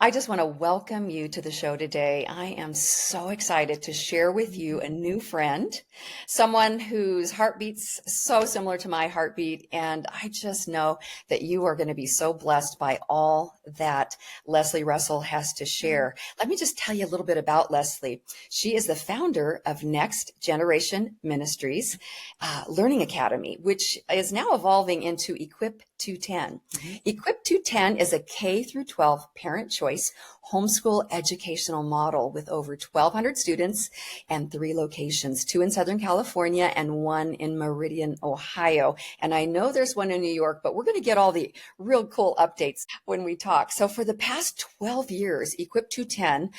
I just want to welcome you to the show today. I am so excited to share with you a new friend, someone whose heartbeat's so similar to my heartbeat. And I just know that you are going to be so blessed by all that Lesley Russell has to share. Let me just tell you a little bit about Lesley. She is the founder of Next Generation Ministries Learning Academy, which is now evolving into Equip 210. Equip 210 is a K through 12 parent choice homeschool educational model with over 1,200 students and 3 locations, 2 in Southern California and 1 in Meridian, Ohio. And I know there's one in New York, but we're going to get all the real cool updates when we talk. So for the past 12 years, Equip 210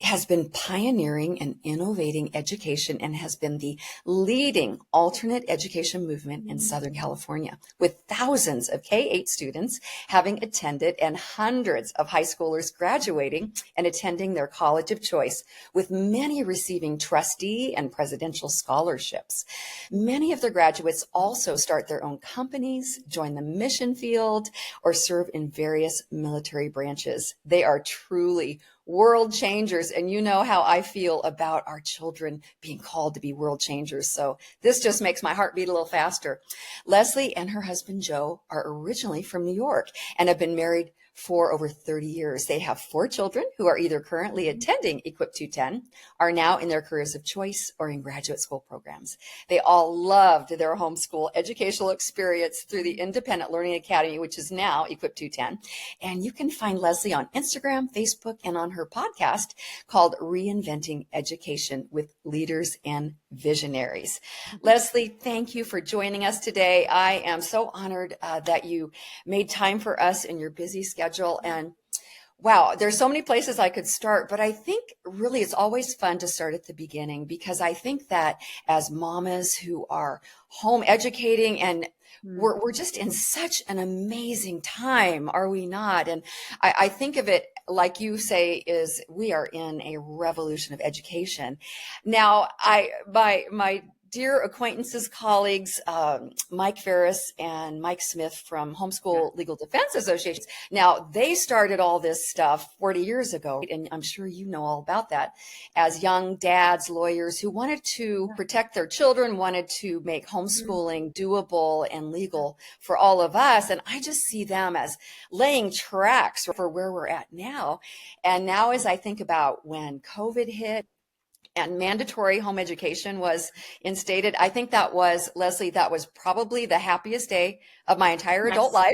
has been pioneering and innovating education and has been the leading alternate education movement in Southern California, with thousands of K-8 students having attended and hundreds of high schoolers graduating and attending their college of choice, with many receiving trustee and presidential scholarships. Many of the graduates also start their own companies, join the mission field, or serve in various military branches. They are truly world changers. And you know how I feel about our children being called to be world changers. So this just makes my heart beat a little faster. Lesley and her husband, Joe, are originally from New York and have been married for over 30 years. They have 4 children who are either currently attending Equip 210, are now in their careers of choice, or in graduate school programs. They all loved their homeschool educational experience through the Independent Learning Academy, which is now Equip 210. And you can find Lesley on Instagram, Facebook, and on her podcast called Reinventing Education with Leaders and Visionaries. Lesley, thank you for joining us today. I am so honored that you made time for us in your busy schedule. And wow, there's so many places I could start, but I think really it's always fun to start at the beginning, because I think that as mamas who are home educating, and we're just in such an amazing time, are we not? And I think of it like you say, is we are in a revolution of education. Now, my dear acquaintances, colleagues, Mike Ferris and Mike Smith from Homeschool Legal Defense Association. Now, they started all this stuff 40 years ago, and I'm sure you know all about that, as young dads, lawyers who wanted to protect their children, wanted to make homeschooling doable and legal for all of us. And I just see them as laying tracks for where we're at now. And now, as I think about when COVID hit, and mandatory home education was instated, I think that was, Lesley, that was probably the happiest day of my entire adult life.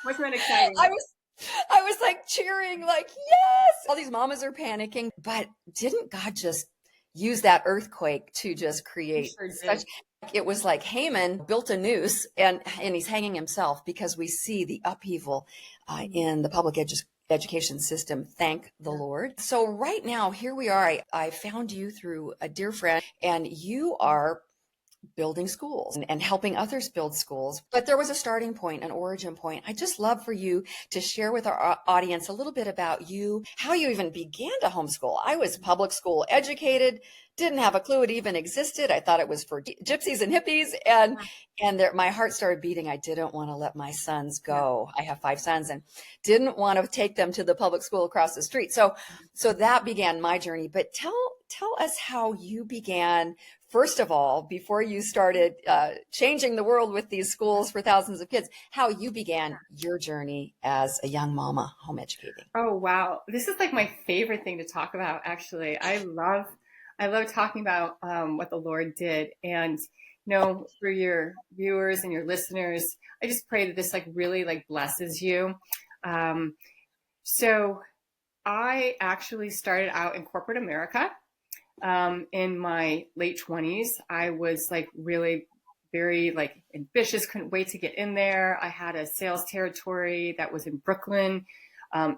Wasn't that exciting? I was like cheering, like, yes, all these mamas are panicking. But didn't God just use that earthquake to just create such, it was like Haman built a noose and he's hanging himself, because we see the upheaval in the public education system. Thank the Lord. So right now, here we are. I found you through a dear friend, and you are building schools and helping others build schools. But there was a starting point, an origin point. I'd just love for you to share with our audience a little bit about you, how you even began to homeschool. I was public school educated, didn't have a clue it even existed. I thought it was for gypsies and hippies. And there, my heart started beating. I didn't want to let my sons go. I have 5 sons and didn't want to take them to the public school across the street. So that began my journey. But tell us how you began. First of all, before you started changing the world with these schools for thousands of kids, how you began your journey as a young mama home educating. Oh, wow. This is like my favorite thing to talk about, actually. I love talking about what the Lord did. And, for your viewers and your listeners, I just pray that this really blesses you. So I actually started out in corporate America. In my late 20s, I was really very ambitious, couldn't wait to get in there. I had a sales territory that was in Brooklyn,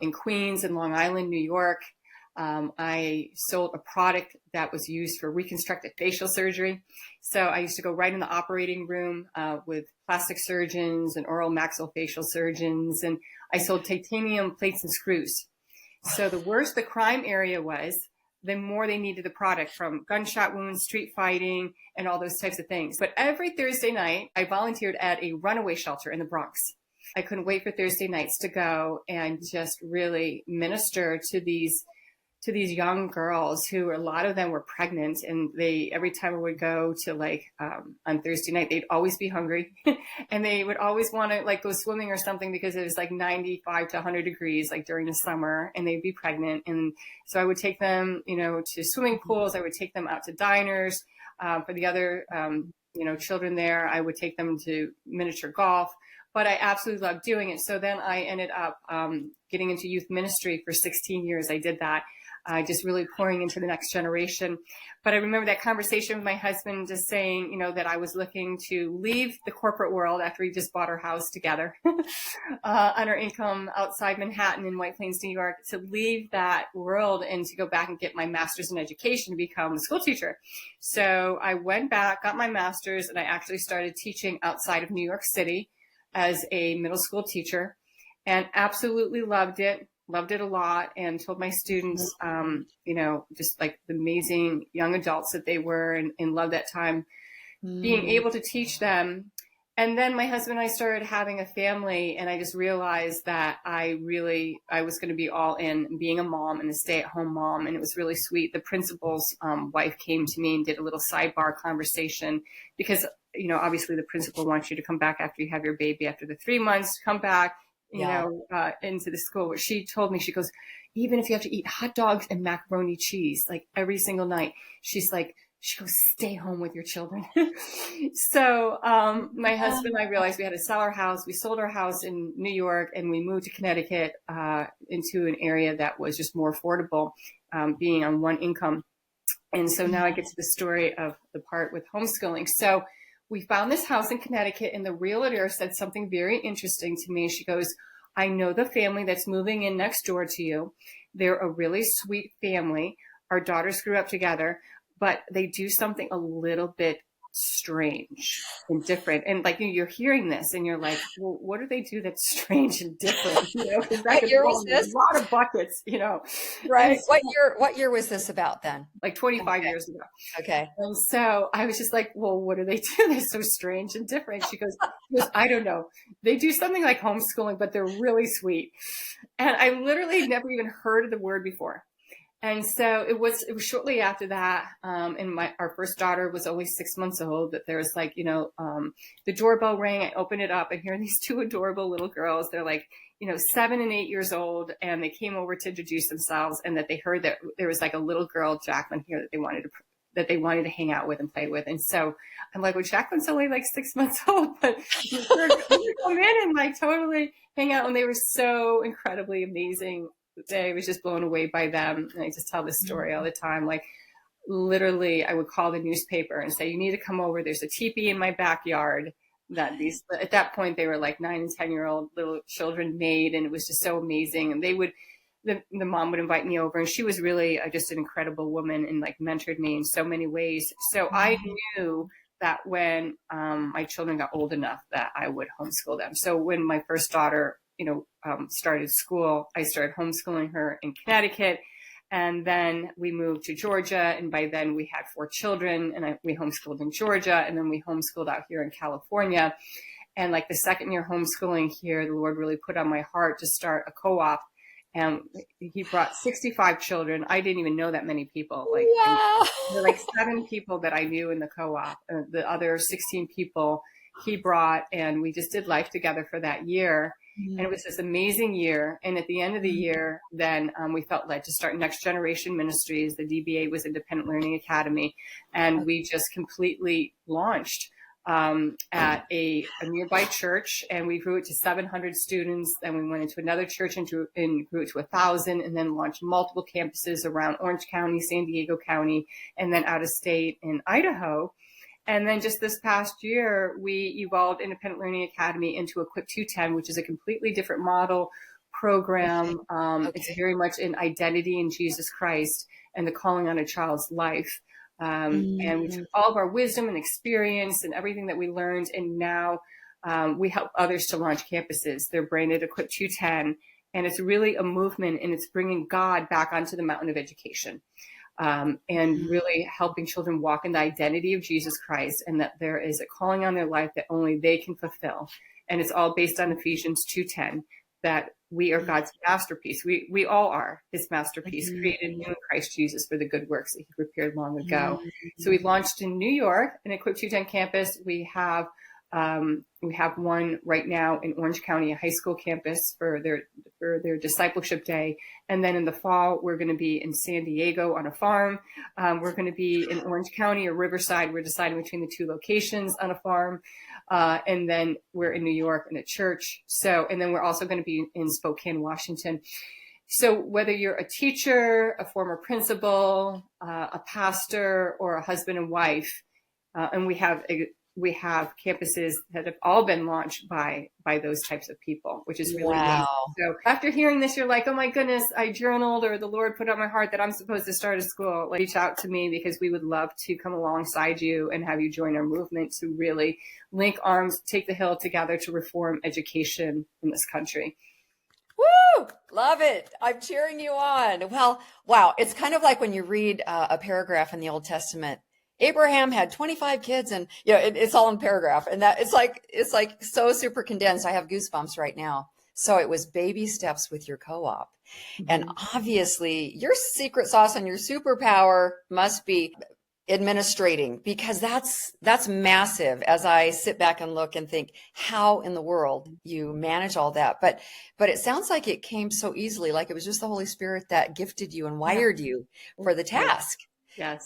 in Queens, and Long Island, New York. I sold a product that was used for reconstructive facial surgery. So I used to go right in the operating room with plastic surgeons and oral maxillofacial surgeons, and I sold titanium plates and screws. So the worse the crime area was, the more they needed the product, from gunshot wounds, street fighting, and all those types of things. But every Thursday night, I volunteered at a runaway shelter in the Bronx. I couldn't wait for Thursday nights to go and just really minister to these young girls who, a lot of them were pregnant, and every time we would go to on Thursday night, they'd always be hungry and they would always want to go swimming or something because it was 95 to 100 degrees during the summer, and they'd be pregnant. And so I would take them, to swimming pools. I would take them out to diners. For the other, children there, I would take them to miniature golf. But I absolutely loved doing it. So then I ended up getting into youth ministry for 16 years. I did that. Just really pouring into the next generation. But I remember that conversation with my husband just saying, that I was looking to leave the corporate world after we just bought our house together on our income outside Manhattan in White Plains, New York, to leave that world and to go back and get my master's in education to become a school teacher. So I went back, got my master's, and I actually started teaching outside of New York City as a middle school teacher, and absolutely loved it a lot, and told my students, just the amazing young adults that they were, and loved that time being able to teach them. And then my husband and I started having a family, and I just realized that I was going to be all in being a mom and a stay-at-home mom. And it was really sweet. The principal's wife came to me and did a little sidebar conversation because, obviously the principal wants you to come back after you have your baby, after the 3 months, come back, into the school. She told me, she goes, even if you have to eat hot dogs and macaroni cheese, every single night, she goes, stay home with your children. So, my husband and I realized we had to sell our house. We sold our house in New York, and we moved to Connecticut, into an area that was just more affordable, being on one income. And so now I get to the story of the part with homeschooling. So we found this house in Connecticut, and the realtor said something very interesting to me. She goes, I know the family that's moving in next door to you. They're a really sweet family. Our daughters grew up together, but they do something a little bit strange and different. And you're hearing this and you're like, well, what do they do that's strange and different? Because that could fall in a lot of buckets, Right. So, what year was this about then? 25 years ago. Okay. And so I was just like, well, what do they do that's so strange and different? She goes, I don't know. They do something like homeschooling, but they're really sweet. And I literally never even heard of the word before. And so it was shortly after that, and our first daughter was only 6 months old, that there was the doorbell rang. I opened it up, and here are these two adorable little girls. They're 7 and 8 years old, and they came over to introduce themselves, and that they heard that there was a little girl, Jacqueline, here that they wanted to hang out with and play with. And so I'm like, well, Jacqueline's only 6 months old, but you come in and totally hang out. And they were so incredibly amazing. I was just blown away by them. And I just tell this story all the time. Literally, I would call the newspaper and say, you need to come over. There's a teepee in my backyard that at that point, they were 9 and 10-year-old little children made. And it was just so amazing. And the mom would invite me over, and she was really just an incredible woman and mentored me in so many ways. So I knew that when my children got old enough that I would homeschool them. So when my first daughter started school, I started homeschooling her in Connecticut, and then we moved to Georgia. And by then we had 4 children, and we homeschooled in Georgia, and then we homeschooled out here in California. And the second year homeschooling here, the Lord really put on my heart to start a co-op, and he brought 65 children. I didn't even know that many people. Wow. There were 7 people that I knew in the co-op. The other 16 people he brought, and we just did life together for that year. And it was this amazing year. And at the end of the year, then we felt led to start Next Generation Ministries. The DBA was Independent Learning Academy. And we just completely launched at a nearby church. And we grew it to 700 students. Then we went into another church and grew it to 1,000, and then launched multiple campuses around Orange County, San Diego County, and then out of state in Idaho. And then just this past year, we evolved Independent Learning Academy into Equip 210, which is a completely different model program. It's very much an identity in Jesus Christ and the calling on a child's life. And we took all of our wisdom and experience and everything that we learned, and now we help others to launch campuses. They're branded Equip 210, and it's really a movement, and it's bringing God back onto the mountain of education. And really helping children walk in the identity of Jesus Christ, and that there is a calling on their life that only they can fulfill. And it's all based on Ephesians 2:10, that we are God's masterpiece. We all are his masterpiece, created new in Christ Jesus for the good works that he prepared long ago. So we launched in New York, in Equip 210 campus. We have one right now in Orange County, a high school campus for their discipleship day. And then in the fall, we're going to be in San Diego on a farm. We're going to be in Orange County or Riverside. We're deciding between the two locations on a farm. And then we're in New York in a church. And then we're also going to be in Spokane, Washington. So whether you're a teacher, a former principal, a pastor, or a husband and wife, and we have campuses that have all been launched by those types of people, which is really amazing. So after hearing this, you're like, oh my goodness, I journaled, or the Lord put on my heart that I'm supposed to start a school. Like, reach out to me, because we would love to come alongside you and have you join our movement to really link arms, take the hill together to reform education in this country. Woo! Love it. I'm cheering you on. Well, wow. It's kind of like when you read a paragraph in the Old Testament. Abraham had 25 kids, and it's all in paragraph, and that it's like so super condensed. I have goosebumps right now. So it was baby steps with your co-op. And obviously your secret sauce and your superpower must be administrating, because that's massive. As I sit back and look and think, how in the world you manage all that? But it sounds like it came so easily, like it was just the Holy Spirit that gifted you and wired you for the task. Yes.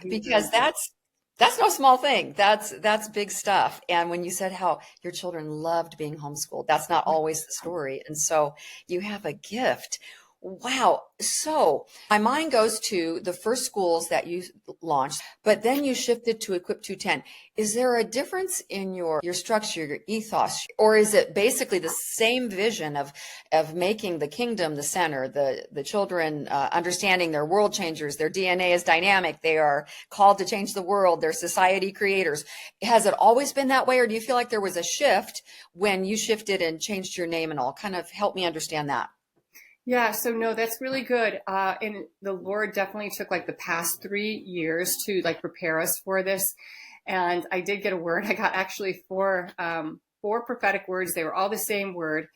Because that's no small thing. That's big stuff. And when you said how your children loved being homeschooled, that's not always the story. And so you have a gift. Wow. So my mind goes to the first schools that you launched, but then you shifted to Equip 210. Is there a difference in your structure, your ethos, or is it basically the same vision of making the kingdom the center, the children understanding they're world changers, their DNA is dynamic, they are called to change the world, they're society creators? Has it always been that way, or do you feel like there was a shift when you shifted and changed your name and all? Kind of help me understand that. Yeah, so no, that's really good. And the Lord definitely took like the past 3 years to like prepare us for this. And I did get a word. I got actually four prophetic words. They were all the same word,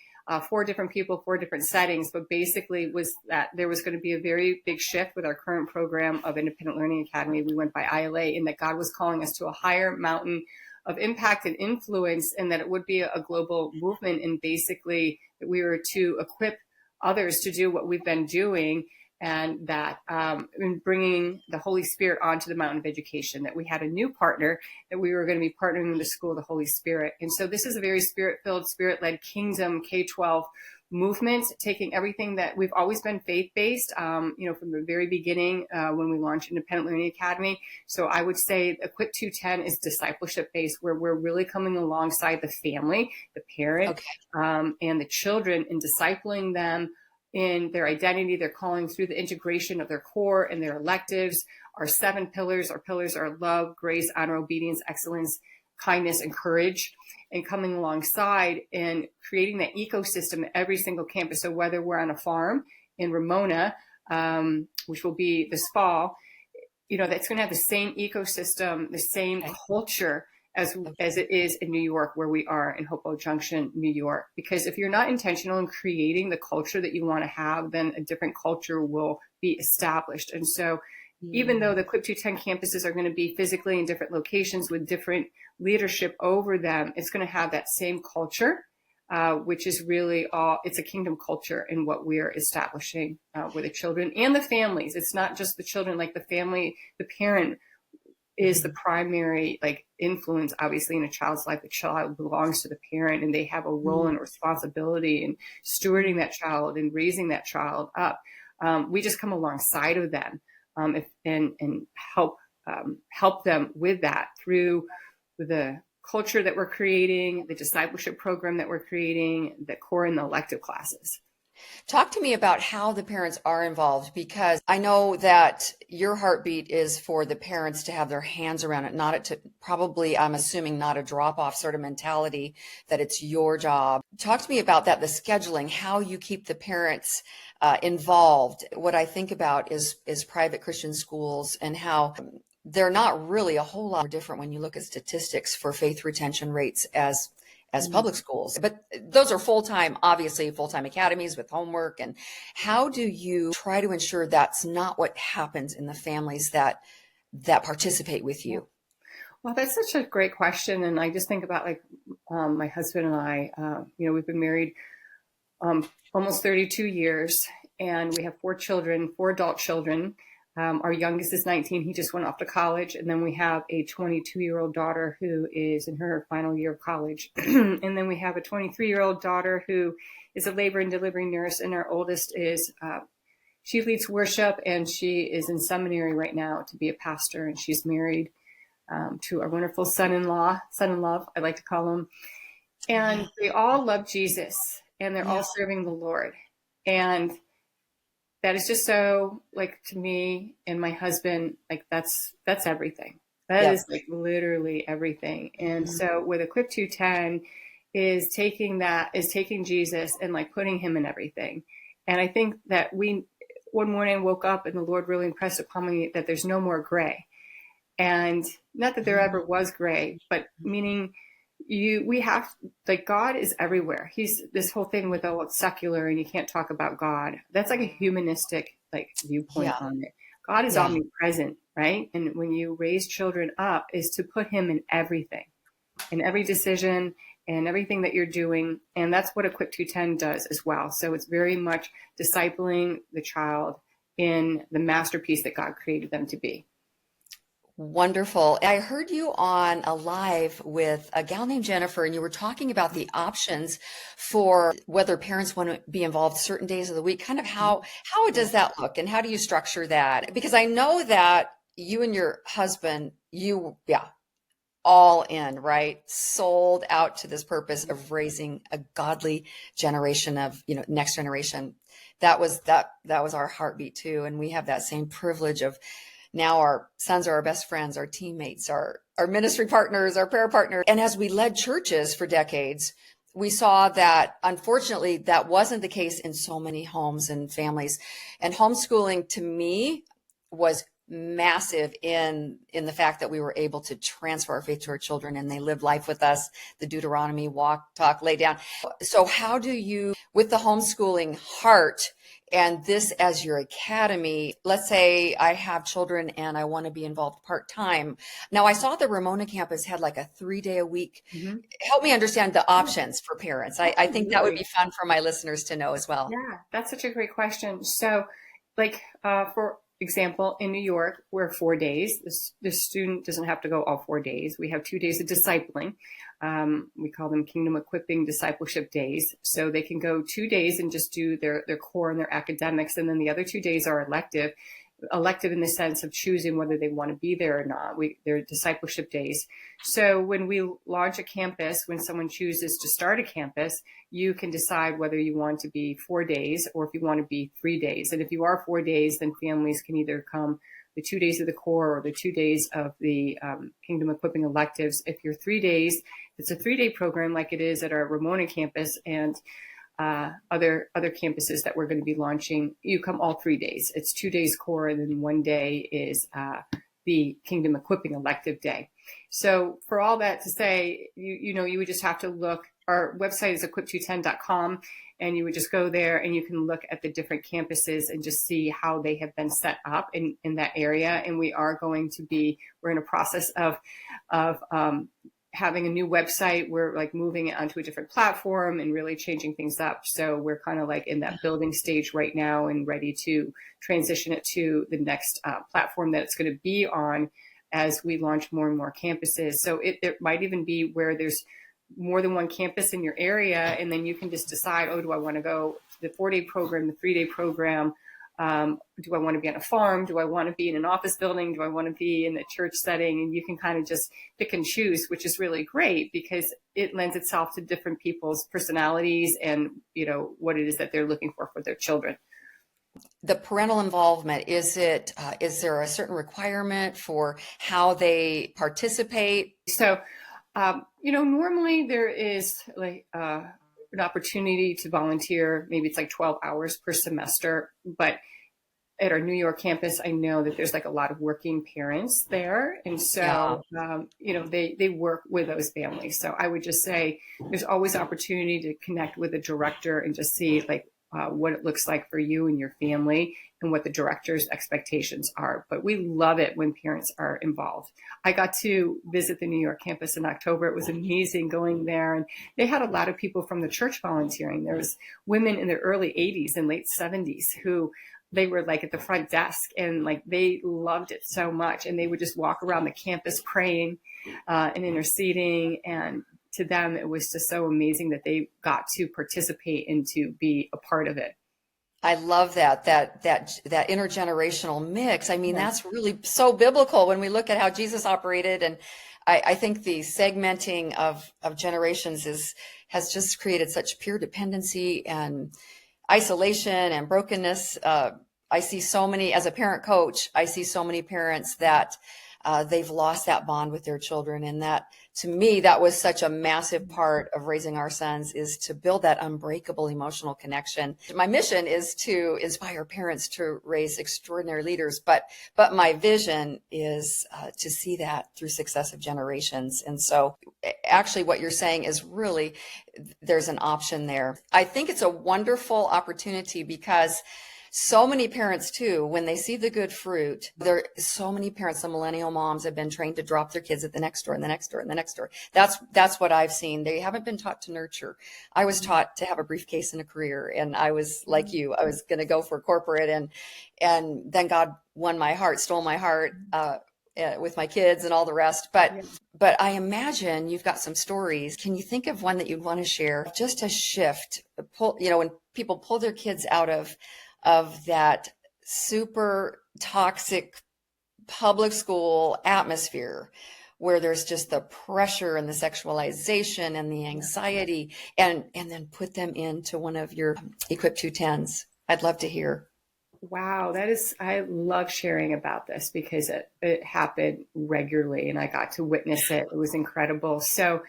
4 different people, 4 different settings, but basically was that there was going to be a very big shift with our current program of Independent Learning Academy. We went by ILA, in that God was calling us to a higher mountain of impact and influence, and that it would be a global movement, and basically that we were to equip others to do what we've been doing, and that in bringing the Holy Spirit onto the mountain of education, that we had a new partner, that we were going to be partnering with the School of the Holy Spirit. And so this is a very spirit-filled, spirit-led kingdom K-12 movement, taking everything that we've always been faith-based, from the very beginning when we launched Independent Learning Academy. So I would say Equip 210 is discipleship-based, where we're really coming alongside the family, the parent, and the children, and discipling them in their identity, their calling, through the integration of their core and their electives. Our 7 pillars, our pillars are love, grace, honor, obedience, excellence, kindness, and courage, and coming alongside and creating that ecosystem at every single campus. So whether we're on a farm in Ramona, which will be this fall, that's going to have the same ecosystem, the same culture as it is in New York, where we are in Hopewell Junction, New York. Because if you're not intentional in creating the culture that you want to have, then a different culture will be established. And so even though the Equip 210 campuses are going to be physically in different locations with different leadership over them, it's going to have that same culture, which is really it's a kingdom culture in what we're establishing with the children and the families. It's not just the children, like the family, the parent is the primary influence, obviously, in a child's life. The child belongs to the parent, and they have a role and responsibility in stewarding that child and raising that child up. We just come alongside of them and help them with that through the culture that we're creating, the discipleship program that we're creating, the core and the elective classes. Talk to me about how the parents are involved, because I know that your heartbeat is for the parents to have their hands around it, probably, I'm assuming, not a drop-off sort of mentality, that it's your job. Talk to me about that, the scheduling, how you keep the parents involved. What I think about is private Christian schools, and how they're not really a whole lot different when you look at statistics for faith retention rates as as public schools. But those are full-time, obviously full-time academies with homework. And how do you try to ensure that's not what happens in the families that participate with you? Well, that's such a great question. And I just think about like my husband and I, we've been married almost 32 years, and we have 4 children, 4 adult children. Our youngest is 19. He just went off to college. And then we have a 22-year-old daughter who is in her final year of college. And then we have a 23-year-old daughter who is a labor and delivery nurse. And our oldest is, she leads worship, and she is in seminary right now to be a pastor. And she's married to our wonderful son-in-law, son-in-love, I like to call him. And they all love Jesus, and they're all serving the Lord. And that is just so, like, to me and my husband, like, that's everything. That is like literally everything. And so with Equip 210 is taking Jesus and like putting him in everything. And I think that one morning woke up and the Lord really impressed upon me that there's no more gray. And not that there ever was gray, but meaning we have, like, God is everywhere. He's this whole thing with, oh, it's secular and you can't talk about God. That's like a humanistic, like, viewpoint on it. God is omnipresent, right? And when you raise children up is to put him in everything, in every decision and everything that you're doing. And that's what Equip 210 does as well. So it's very much discipling the child in the masterpiece that God created them to be. Wonderful. I heard you on a live with a gal named Jennifer, and you were talking about the options for whether parents want to be involved certain days of the week. Kind of how does that look, and how do you structure that? Because I know that you and your husband, all in, right? Sold out to this purpose of raising a godly generation of, next generation. That was our heartbeat too. And we have that same privilege of now our sons are our best friends, our teammates, our ministry partners, our prayer partners. And as we led churches for decades, we saw that unfortunately that wasn't the case in so many homes and families. And homeschooling to me was massive in the fact that we were able to transfer our faith to our children and they lived life with us, the Deuteronomy, walk, talk, lay down. So how do you, with the homeschooling heart and this as your academy, let's say I have children and I want to be involved part-time. Now I saw the Ramona campus had like a 3-day a week. Help me understand the options for parents. I think that would be fun for my listeners to know as well. Yeah, that's such a great question. So like for example, in New York, we're 4 days. The student doesn't have to go all 4 days. We have 2 days of discipling. We call them Kingdom Equipping Discipleship Days. So they can go 2 days and just do their core and their academics. And then the other 2 days are elective in the sense of choosing whether they want to be there or not. They're discipleship days. So when we launch a campus, when someone chooses to start a campus, you can decide whether you want to be 4 days or if you want to be 3 days. And if you are 4 days, then families can either come the 2 days of the core or the 2 days of the Kingdom Equipping electives. If you're 3 days, it's a 3-day program like it is at our Ramona campus and other campuses that we're going to be launching. You come all 3 days. It's 2 days core, and then 1 day is the Kingdom Equipping elective day. So for all that to say, you would just have to look. Our website is equip210.com, and you would just go there and you can look at the different campuses and just see how they have been set up in that area. And we're in a process of having a new website. We're like moving it onto a different platform and really changing things up. So we're kind of like in that building stage right now and ready to transition it to the next platform that it's going to be on as we launch more and more campuses. So there might even be where there's more than one campus in your area. And then you can just decide, do I want to go to the 4-day program, the 3-day program? Do I want to be on a farm? Do I want to be in an office building? Do I want to be in a church setting? And you can kind of just pick and choose, which is really great because it lends itself to different people's personalities and, what it is that they're looking for their children. The parental involvement, is there a certain requirement for how they participate? So, normally there is like an opportunity to volunteer. Maybe it's like 12 hours per semester, but at our New York campus, I know that there's like a lot of working parents there. And Yeah. so, they work with those families. So I would just say there's always opportunity to connect with a director and just see like what it looks like for you and your family and what the director's expectations are. But we love it when parents are involved. I got to visit the New York campus in October. It was amazing going there. And they had a lot of people from the church volunteering. There was women in their early 80s and late 70s who they were like at the front desk and like they loved it so much. And they would just walk around the campus praying and interceding. And to them, it was just so amazing that they got to participate and to be a part of it. I love that intergenerational mix. I mean, Yeah. that's really so biblical when we look at how Jesus operated. And I think the segmenting of generations has just created such peer dependency and isolation and brokenness. I see so many, as a parent coach, I see so many parents that they've lost that bond with their children. And that, to me, that was such a massive part of raising our sons, is to build that unbreakable emotional connection. My mission is to inspire parents to raise extraordinary leaders, but my vision is to see that through successive generations. And so actually what you're saying is really, there's an option there. I think it's a wonderful opportunity because so many parents too, when they see the good fruit, there so many parents, the millennial moms, have been trained to drop their kids at the next door and the next door and the next door. That's what I've seen. They haven't been taught to nurture. I was taught to have a briefcase and a career, and I was like you. I was going to go for corporate, and then God won my heart, stole my heart with my kids and all the rest. But I imagine you've got some stories. Can you think of one that you'd want to share? Just a shift, when people pull their kids out of that super toxic public school atmosphere where there's just the pressure and the sexualization and the anxiety, and then put them into one of your Equip 210s. I'd love to hear. Wow, I love sharing about this because it happened regularly and I got to witness it. It was incredible. So,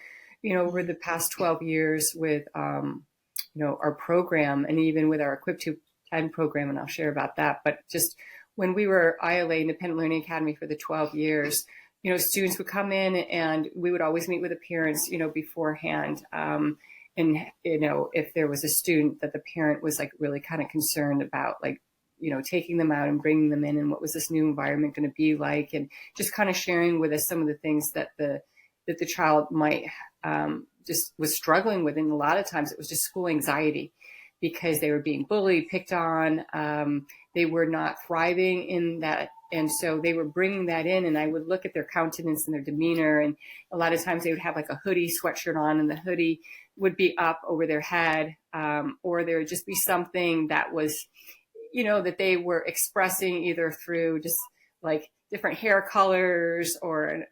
over the past 12 years with, our program and even with our Equip 210 program, and I'll share about that. But just when we were ILA, Independent Learning Academy, for the 12 years, students would come in and we would always meet with the parents, beforehand. And, if there was a student that the parent was like really kind of concerned about, like, taking them out and bringing them in, and what was this new environment going to be like, and just kind of sharing with us some of the things that the child might just was struggling with. And a lot of times it was just school anxiety because they were being bullied, picked on. They were not thriving in that. And so they were bringing that in, and I would look at their countenance and their demeanor. And a lot of times they would have like a hoodie sweatshirt on, and the hoodie would be up over their head. Or there would just be something that was, that they were expressing either through just like different hair colors or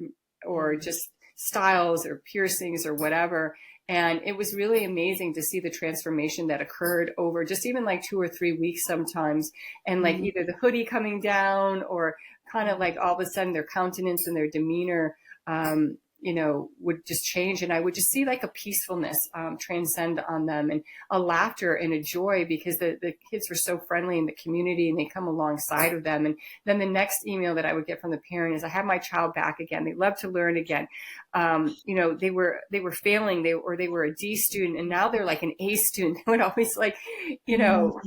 just styles or piercings or whatever. And it was really amazing to see the transformation that occurred over just even like 2 or 3 weeks sometimes. And like either the hoodie coming down or kind of like all of a sudden their countenance and their demeanor, would just change. And I would just see like a peacefulness transcend on them, and a laughter and a joy, because the kids were so friendly in the community and they come alongside of them. And then the next email that I would get from the parent is, I have my child back again. They love to learn again. They were failing, they were a D student, and now they're like an A student. They would always like,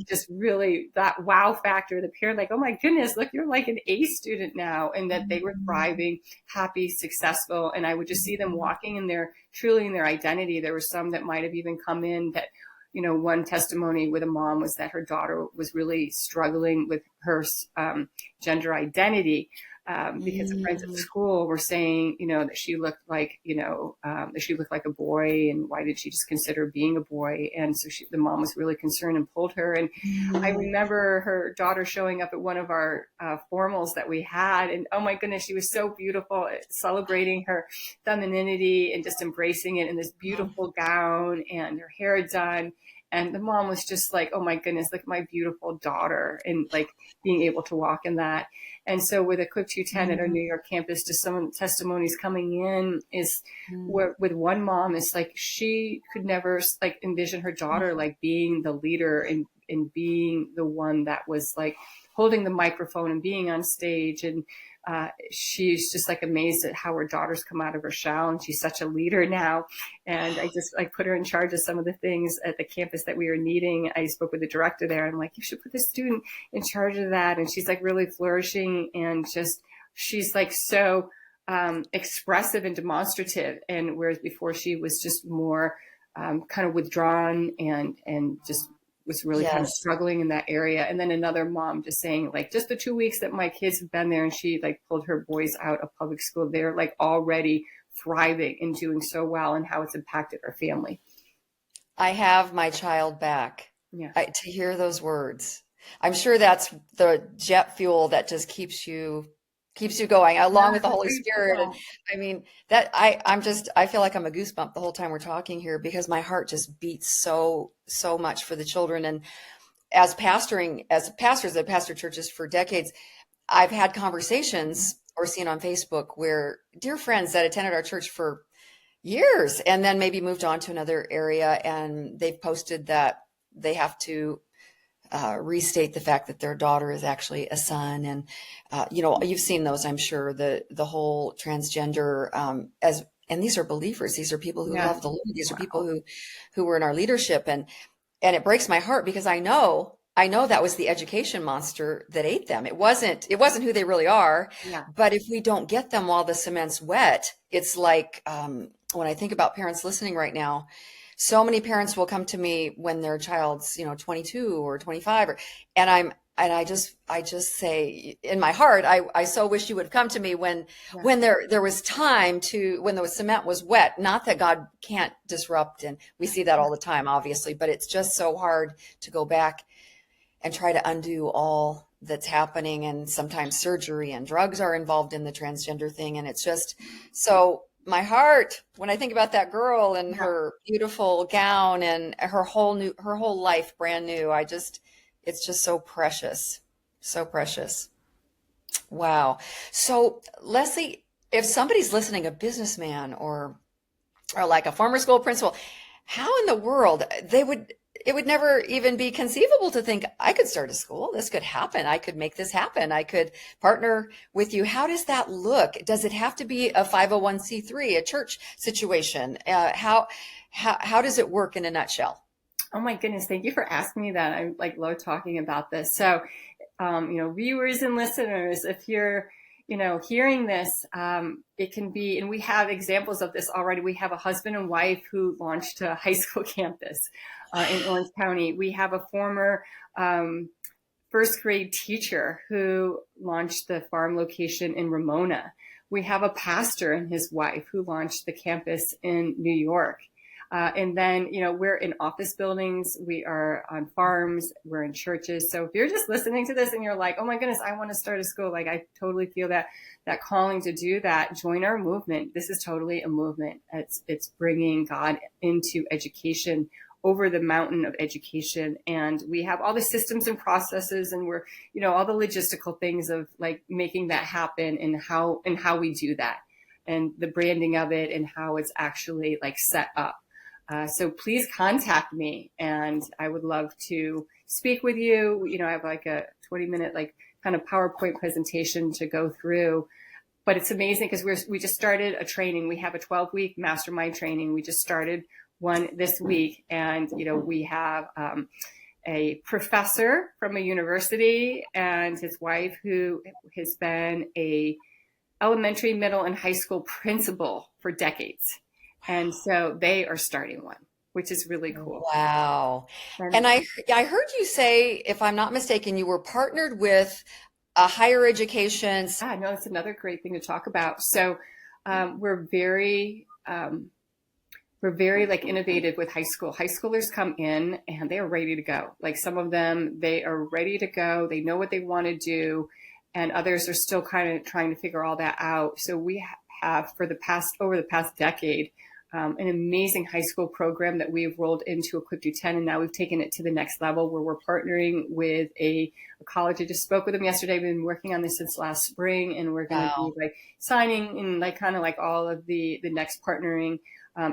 just really that wow factor. The parent like, oh my goodness, look, you're like an A student now. And that they were thriving, happy, successful. And I would just see them walking in truly in their identity. There were some that might have even come in that, one testimony with a mom was that her daughter was really struggling with her gender identity. Because the friends at school were saying, that she looked like, that she looked like a boy, and why did she just consider being a boy? And so the mom was really concerned and pulled her. And I remember her daughter showing up at one of our formals that we had, and oh my goodness, she was so beautiful, celebrating her femininity and just embracing it in this beautiful gown and her hair done. And the mom was just like, oh my goodness, look at my beautiful daughter, and like being able to walk in that. And so with Equip 210 at our New York campus, just some testimonies coming in is where, with one mom, it's like she could never like envision her daughter like being the leader and in being the one that was like holding the microphone and being on stage. And she's just like amazed at how her daughters come out of her shell, and she's such a leader now. And I just like put her in charge of some of the things at the campus that we were needing. I spoke with the director there, and I'm like, you should put this student in charge of that. And she's like really flourishing, and just she's like so expressive and demonstrative. And whereas before she was just more kind of withdrawn and just was really kind of struggling in that area. And then another mom just saying, like, just the 2 weeks that my kids have been there, and she like pulled her boys out of public school, they're like already thriving and doing so well, and how it's impacted our family. I have my child back. Yeah. To hear those words, I'm sure that's the jet fuel that just keeps you going, along with the Holy Spirit. And I mean, that I feel like I'm a goosebump the whole time we're talking here, because my heart just beats so much for the children. And as pastors that pastor churches for decades, I've had conversations or seen on Facebook where dear friends that attended our church for years and then maybe moved on to another area, and they've posted that they have to restate the fact that their daughter is actually a son. And, you've seen those, I'm sure, the whole transgender, and these are believers. These are people who love the Lord. These are people who were in our leadership. And it breaks my heart, because I know that was the education monster that ate them. It wasn't who they really are. Yeah. But if we don't get them while the cement's wet, it's like, when I think about parents listening right now, so many parents will come to me when their child's, 22 or 25, and I just say in my heart, I so wish you would have come to me when there was time when the cement was wet. Not that God can't disrupt, and we see that all the time, obviously, but it's just so hard to go back and try to undo all that's happening. And sometimes surgery and drugs are involved in the transgender thing. And it's just so, my heart, when I think about that girl and her beautiful gown and her whole life brand new, it's just so precious. So precious. Wow. So Lesley, if somebody's listening, a businessman or like a former school principal, how in the world it would never even be conceivable to think I could start a school. This could happen. I could make this happen. I could partner with you. How does that look? Does it have to be a 501c3, a church situation? How does it work in a nutshell? Oh my goodness. Thank you for asking me that. I like love talking about this. So, viewers and listeners, if you're, hearing this, it can be, and we have examples of this already. We have a husband and wife who launched a high school campus in Orange County. We have a former first grade teacher who launched the farm location in Ramona. We have a pastor and his wife who launched the campus in New York. And then, we're in office buildings, we are on farms, we're in churches. So if you're just listening to this and you're like, oh my goodness, I want to start a school, like I totally feel that calling to do that, join our movement. This is totally a movement. It's bringing God into education, over the mountain of education. And we have all the systems and processes, and we're, all the logistical things of like making that happen, and how we do that, and the branding of it, and how it's actually like set up. So please contact me, and I would love to speak with you. I have like a 20-minute like kind of PowerPoint presentation to go through, but it's amazing because we just started a training. We have a 12-week mastermind training. We just started one this week, and we have a professor from a university and his wife who has been a elementary, middle, and high school principal for decades. And so they are starting one, which is really cool. Wow. And I heard you say, if I'm not mistaken, you were partnered with a higher education. Yeah, no, it's another great thing to talk about. So we're very like innovative with high school. High schoolers come in and they are ready to go. Like some of them, they are ready to go. They know what they want to do. And others are still kind of trying to figure all that out. So we have over the past decade, an amazing high school program that we've rolled into Equip to 10. And now we've taken it to the next level where we're partnering with a college. I just spoke with them yesterday. We've been working on this since last spring, and we're going to be like signing and like kind of like all of the next partnering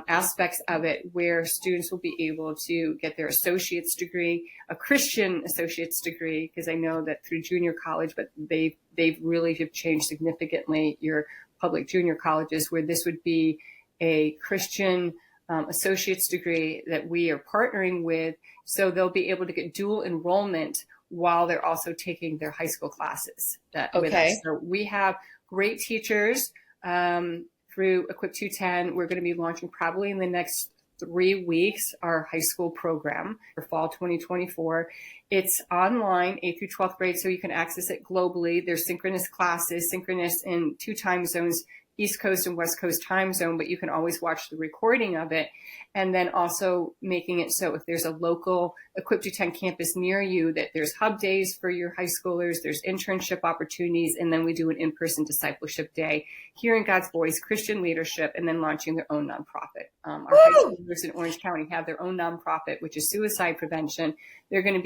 aspects of it where students will be able to get their associate's degree, a Christian associate's degree, because I know that through junior college, but they've really have changed significantly your public junior colleges, where this would be a Christian associate's degree that we are partnering with. So they'll be able to get dual enrollment while they're also taking their high school classes with us. So we have great teachers through Equip 210. We're going to be launching probably in the next 3 weeks our high school program for fall 2024. It's online, 8th through 12th grade, so you can access it globally. There's synchronous classes, synchronous in 2 time zones, East Coast and West Coast time zone, but you can always watch the recording of it. And then also making it so if there's a local Equip 210 campus near you, that there's hub days for your high schoolers, there's internship opportunities, and then we do an in-person discipleship day, hearing God's voice, Christian leadership, and then launching their own nonprofit. Our high schoolers in Orange County have their own nonprofit, which is suicide prevention. They're going to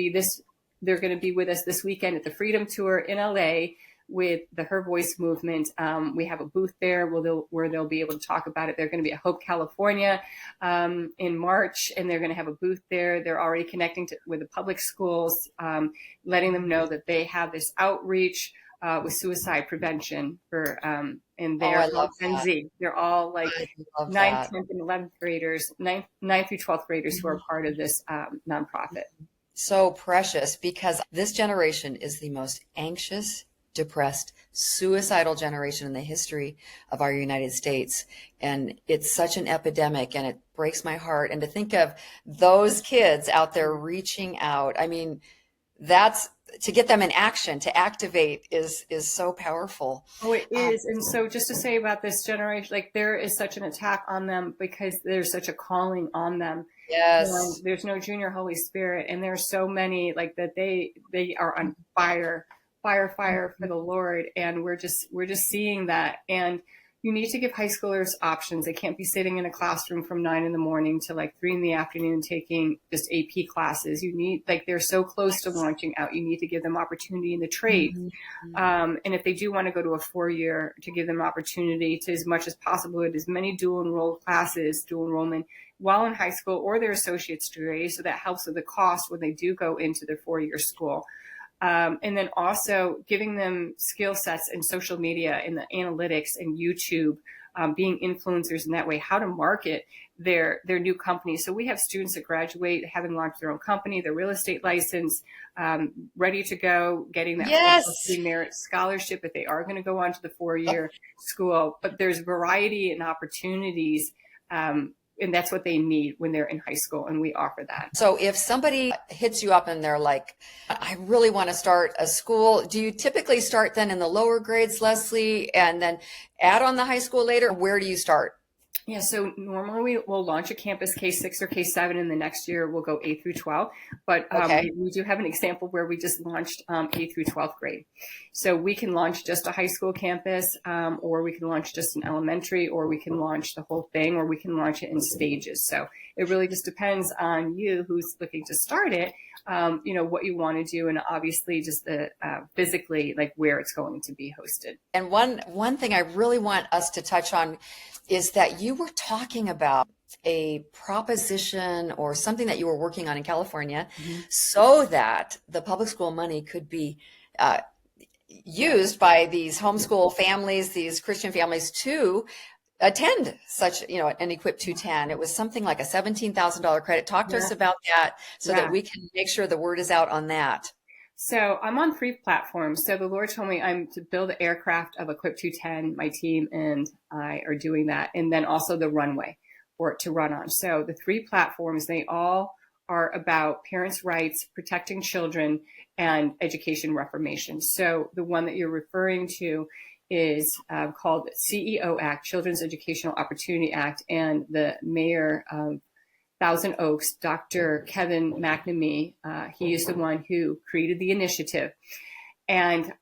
be with us this weekend at the Freedom Tour in LA, with the Her Voice movement. We have a booth there where they'll be able to talk about it. They're going to be at Hope, California in March, and they're going to have a booth there. They're already connecting with the public schools, letting them know that they have this outreach with suicide prevention for, and they're all Gen Z. They're all like 9th, 10th, and 11th graders, 9th through 12th graders who are part of this nonprofit. So precious, because this generation is the most anxious, depressed, suicidal generation in the history of our United States. And it's such an epidemic, and it breaks my heart. And to think of those kids out there reaching out, I mean, that's to get them in action, to activate is so powerful. Oh, it is. And so just to say about this generation, like there is such an attack on them because there's such a calling on them. Yes. And there's no junior Holy Spirit. And there's so many like that they are on fire for the Lord. And we're just seeing that. And you need to give high schoolers options. They can't be sitting in a classroom from 9 a.m. to like 3 p.m. taking just AP classes. You need, like, they're so close to launching out. You need to give them opportunity in the trades. And if they do want to go to a 4-year, to give them opportunity to, as much as possible, at as many dual enrollment while in high school or their associate's degree. So that helps with the cost when they do go into their 4-year school. And then also giving them skill sets in social media, in the analytics and YouTube, being influencers in that way, how to market their new company. So we have students that graduate having launched their own company, their real estate license, ready to go, getting that merit scholarship if they are going to go on to the 4-year school. But there's variety and opportunities, and that's what they need when they're in high school, and we offer that. So if somebody hits you up and they're like, I really want to start a school, do you typically start then in the lower grades, Lesley, and then add on the high school later? Where do you start? Yeah, so normally we'll launch a campus K6 or K7, and the next year we'll go 8 through 12. But we do have an example where we just launched 8 through 12th grade. So we can launch just a high school campus, or we can launch just an elementary, or we can launch the whole thing, or we can launch it in stages. So it really just depends on you who's looking to start it, what you want to do, and obviously just the physically, like where it's going to be hosted. And one thing I really want us to touch on is that you were talking about a proposition or something that you were working on in California, so that the public school money could be used by these homeschool families, these Christian families, to attend such, an Equip 210. It was something like a $17,000 credit. Talk to us about that so that we can make sure the word is out on that. So I'm on 3 platforms. So the Lord told me I'm to build the aircraft of Equip 210. My team and I are doing that. And then also the runway for it to run on. So the 3 platforms, they all are about parents' rights, protecting children, and education reformation. So the one that you're referring to is called CEO Act, Children's Educational Opportunity Act, and the mayor of Thousand Oaks, Dr. Kevin McNamee, he is the one who created the initiative, and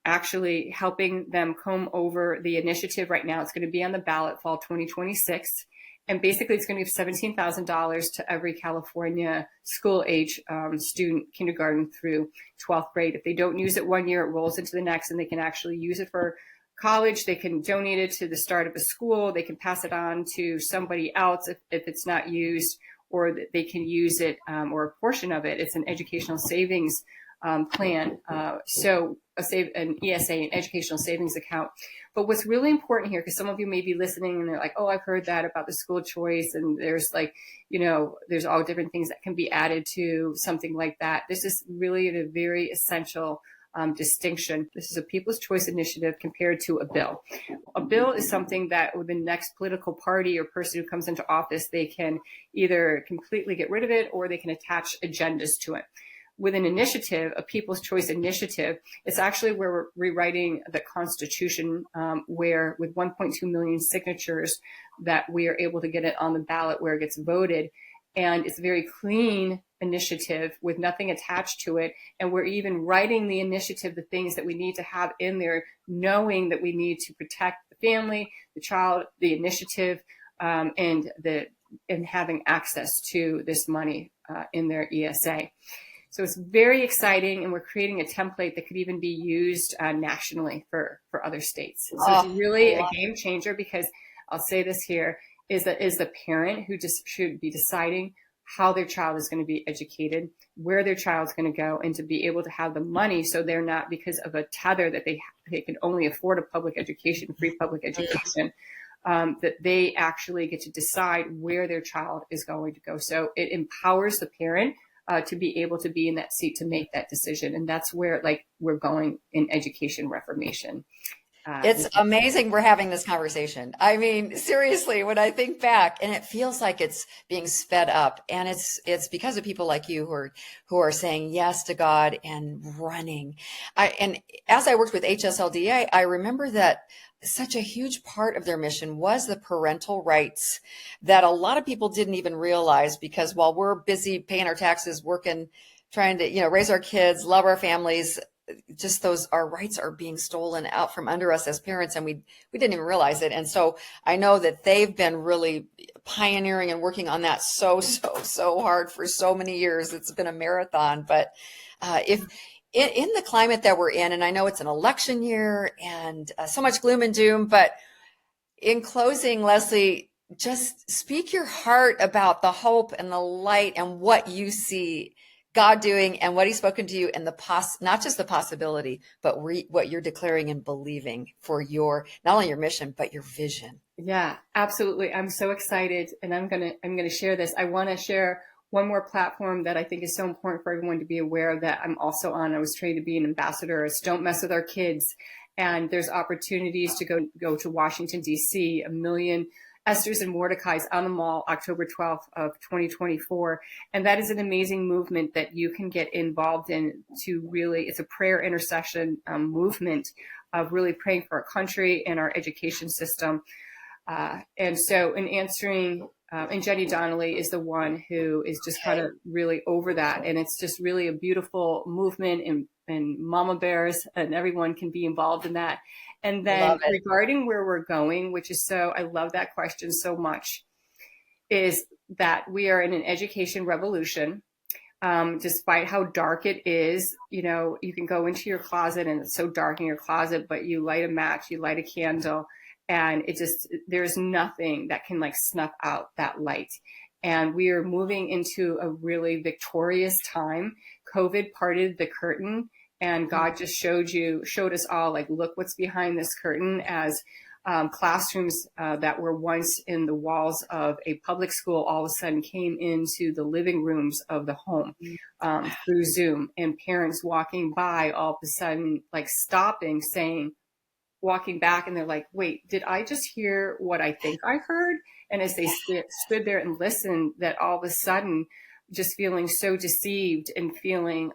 actually helping them comb over the initiative right now. It's going to be on the ballot fall 2026. And basically it's going to give $17,000 to every California school age student, kindergarten through 12th grade. If they don't use it one year, it rolls into the next, and they can actually use it for college, they can donate it to the start of a school, they can pass it on to somebody else if it's not used, or they can use it, or a portion of it. It's an educational savings plan. So an ESA, an educational savings account. But what's really important here, because some of you may be listening and they're like, oh, I've heard that about the school choice. And there's there's all different things that can be added to something like that. This is really a very essential distinction. This is a People's Choice Initiative compared to a bill. A bill is something that with the next political party or person who comes into office, they can either completely get rid of it or they can attach agendas to it. With an initiative, a People's Choice Initiative, it's actually where we're rewriting the Constitution, where with 1.2 million signatures that we are able to get it on the ballot where it gets voted. And it's a very clean initiative with nothing attached to it. And we're even writing the initiative, the things that we need to have in there, knowing that we need to protect the family, the child, the initiative, and having access to this money in their ESA. So it's very exciting, and we're creating a template that could even be used nationally for other states. So it's really a game changer, because I'll say this here, is the parent who just should be deciding how their child is going to be educated, where their child's going to go, and to be able to have the money so they're not, because of a tether that they can only afford a public education, free public education, that they actually get to decide where their child is going to go. So it empowers the parent to be able to be in that seat to make that decision. And that's where we're going in education reformation. It's amazing we're having this conversation. I mean, seriously, when I think back, and it feels like it's being sped up, and it's because of people like you who are saying yes to God and running. And as I worked with HSLDA, I remember that such a huge part of their mission was the parental rights that a lot of people didn't even realize, because while we're busy paying our taxes, working, trying to, raise our kids, love our families, just our rights are being stolen out from under us as parents, and we didn't even realize it. And so I know that they've been really pioneering and working on that so hard for so many years. It's been a marathon. But if in the climate that we're in, and I know it's an election year and so much gloom and doom, but in closing, Lesley, just speak your heart about the hope and the light and what you see God doing and what he's spoken to you, and not just the possibility, but what you're declaring and believing for not only your mission, but your vision. Yeah, absolutely. I'm so excited, and I'm going to share this. I want to share one more platform that I think is so important for everyone to be aware of, that I'm also on. I was trained to be an ambassador. It's Don't Mess with Our Kids. And there's opportunities to go to Washington, D.C., 1 million Esther's and Mordecai's on the Mall, October 12th of 2024. And that is an amazing movement that you can get involved in it's a prayer intercession movement of really praying for our country and our education system. And so in answering, and Jenny Donnelly is the one who is just kind of really over that. And it's just really a beautiful movement, and mama bears and everyone can be involved in that. And then regarding where we're going, I love that question so much, is that we are in an education revolution. Despite how dark it is, you can go into your closet and it's so dark in your closet, but you light a match, you light a candle, and there's nothing that can snuff out that light. And we are moving into a really victorious time. COVID parted the curtain, and God just showed us all, look what's behind this curtain, as classrooms that were once in the walls of a public school all of a sudden came into the living rooms of the home through Zoom, and parents walking by all of a sudden stopping, walking back, and they're like, wait, did I just hear what I think I heard? And as they stood there and listened, that all of a sudden just feeling so deceived and feeling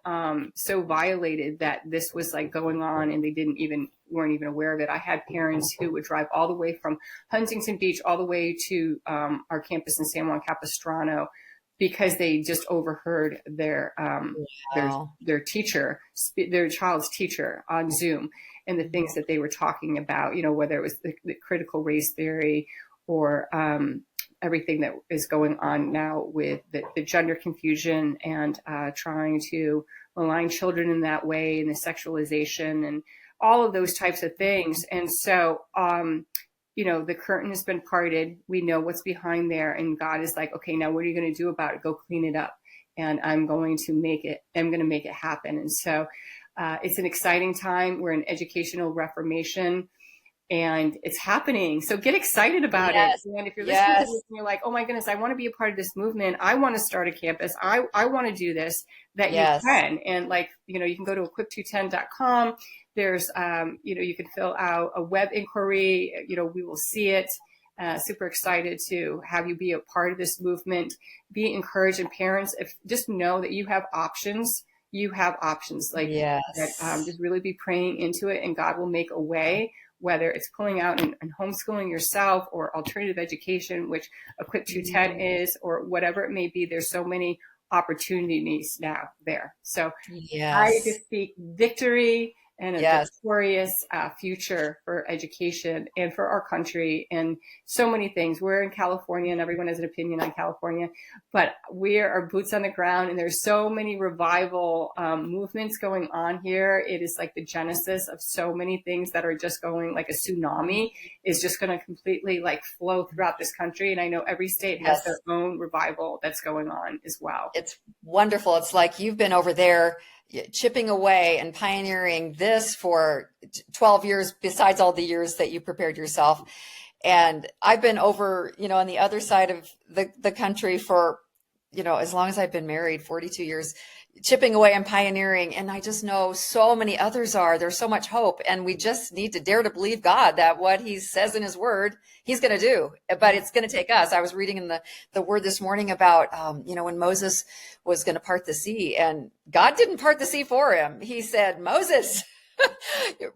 so violated that this was going on, and they weren't even aware of it. I had parents who would drive all the way from Huntington Beach all the way to our campus in San Juan Capistrano, because they just overheard their child's teacher on Zoom, and the things that they were talking about, whether it was the critical race theory or everything that is going on now with the gender confusion and trying to malign children in that way, and the sexualization and all of those types of things. And so, the curtain has been parted. We know what's behind there. And God is like, okay, now what are you going to do about it? Go clean it up. And I'm going to make it happen. And so it's an exciting time. We're in educational reformation, and it's happening. So get excited about it. And if you're listening to this and you're like, oh my goodness, I want to be a part of this movement. I want to start a campus. I want to do this, that you can. And you can go to equip210.com. There's, you can fill out a web inquiry. We will see it. Super excited to have you be a part of this movement. Be encouraged, and parents, just know that you have options. You have options just really be praying into it, and God will make a way, whether it's pulling out and homeschooling yourself or alternative education, which Equip 210 is, or whatever it may be. There's so many opportunities now there. So I just speak victory and a victorious future for education and for our country, and so many things. We're in California, and everyone has an opinion on California, but we are boots on the ground, and there's so many revival movements going on here. It is like the genesis of so many things that are just going, like a tsunami is just going to completely flow throughout this country. And I know every state has their own revival that's going on as well. It's wonderful. It's like you've been over there chipping away and pioneering this for 12 years, besides all the years that you prepared yourself. And I've been over, on the other side of the country for, as long as I've been married, 42 years, chipping away and pioneering. And I just know so many others are. There's so much hope. And we just need to dare to believe God that what he says in his word, he's going to do. But it's going to take us. I was reading in the word this morning about, when Moses was going to part the sea, and God didn't part the sea for him. He said, Moses,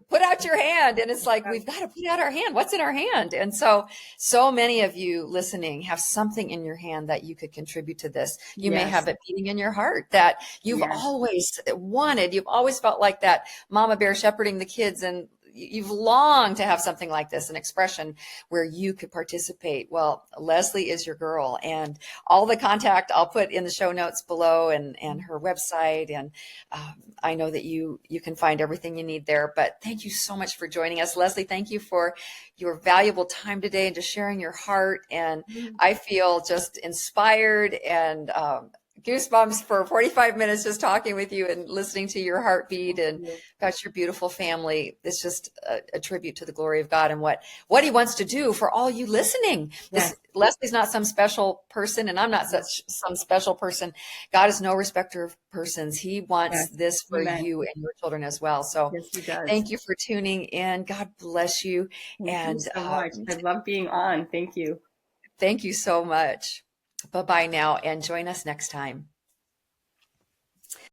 put out your hand. And it's like, we've got to put out our hand. What's in our hand? And so many of you listening have something in your hand that you could contribute to this. You may have it beating in your heart that you've always wanted. You've always felt like that mama bear shepherding the kids, and you've longed to have something like this, an expression where you could participate. Well, Lesley is your girl, and all the contact I'll put in the show notes below, and her website. And I know that you can find everything you need there. But thank you so much for joining us. Lesley, thank you for your valuable time today and just sharing your heart. And I feel just inspired and goosebumps for 45 minutes just talking with you and listening to your heartbeat and about your beautiful family. It's just a tribute to the glory of God and what he wants to do for all you listening. Lesley's not some special person, and I'm not some special person. God is no respecter of persons. He wants this for you and your children as well. So thank you for tuning in. God bless you. Thank you so much. I love being on. Thank you. Thank you so much. Bye-bye now, and join us next time.